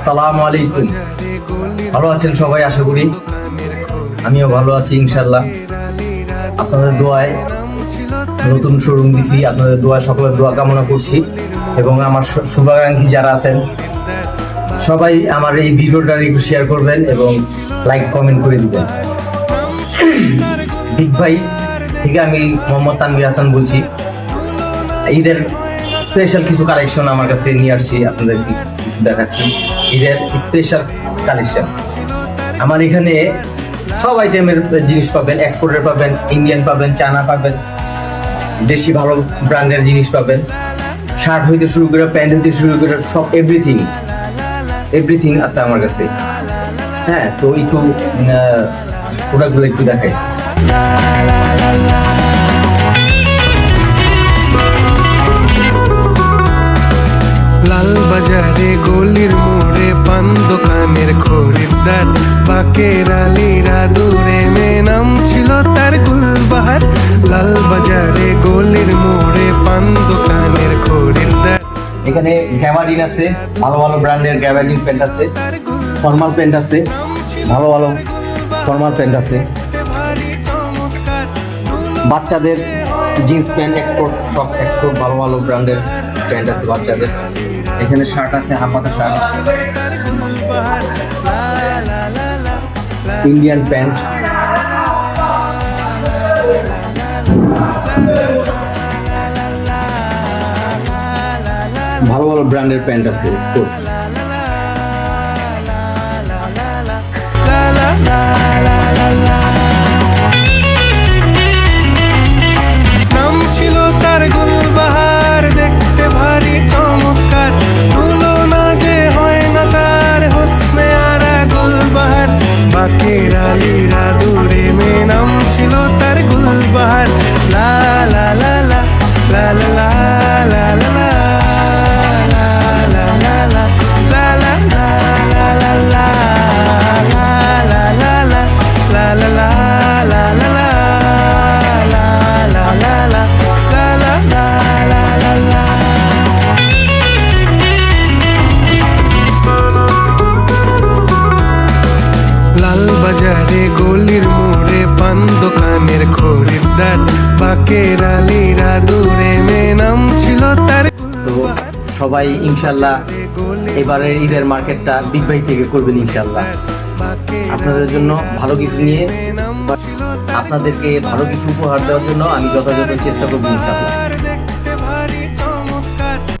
আসসালামু আলাইকুম। ভালো আছেন সবাই? আশা করি আমিও ভালো আছি ইনশাল্লাহ। আপনাদের দোয়ায় নতুন শোরুম দিছি, আপনাদের দোয়ায় সকলের দোয়া কামনা করছি এবং আমার শুভাকাঙ্ক্ষী যারা আছেন সবাই আমার এই ভিডিওটা একটু শেয়ার করবেন এবং লাইক কমেন্ট করে দিবেন। বিগ ভাই থেকে আমি মোহাম্মদ তানভীর হাসান বলছি। ঈদের স্পেশাল কিছু কালেকশন আমার কাছে নিয়ে আসছি, আপনাদের কিছু দেখাচ্ছি। ঈদের স্পেশাল কালেকশন আমার এখানে সব আইটেমের জিনিস পাবেন, এক্সপোর্টের পাবেন, ইন্ডিয়ান পাবেন, চায়না পাবেন, দেশি ভালো ব্র্যান্ডের জিনিস পাবেন। শার্ট হইতে শুরু করে প্যান্ট হইতে শুরু করে সব এভরিথিং আছে আমার কাছে। হ্যাঁ, তো একটু প্রোডাক্টগুলো একটু দেখাই। লাল বাজারে গলির মোড়ে পান দোকানের খরিদ্দার, বাকের আলীরা দূরে মে নাম ছিল তার গুলবাহার। লাল বাজারে গলির মোড়ে পান দোকানের খরিদ্দার। এখানে গ্যাবার্ডিন আছে, ভালো ভালো ব্র্যান্ডের গ্যাবার্ডিন প্যান্ট আছে, ফর্মাল প্যান্ট আছে, ভালো ভালো ফর্মাল প্যান্ট আছে, বাচ্চাদের জিন্স প্যান্ট সব এক্সপোর্ট ভালো ভালো ব্র্যান্ডের প্যান্ট আছে বাচ্চাদের। এখানে শার্ট আছে, হাফ হাতা শার্ট, ইন্ডিয়ান প্যান্ট, ভালো ভালো ব্র্যান্ডের প্যান্ট আছে এক্সপোর্ট। নাম ছিল তার গুলবাহার, দেখতে ভারী চমৎকার, তুলনা যে হয় না তার হোসনে আরা গুলবাহার। বাকের আলীরা দূরে মে নাম ছিল তার গুলবাহার। লা লা লা লা লা লা লা লা লা লাল বাজারে গলির মোড়ে পান দোকানের খরিদ্দার, বাকের আলীরা দূরে মে নাম ছিল তার। তো সবাই ইনশাল্লাহ এবারের ঈদের মার্কেটটা বিগ ভাই থেকে করবেন ইনশাল্লাহ। আপনাদের জন্য ভালো কিছু নিয়ে, আপনাদেরকে ভালো কিছু উপহার দেওয়ার জন্য আমি যথাযথ চেষ্টা করবো ইনশাল্লাহ।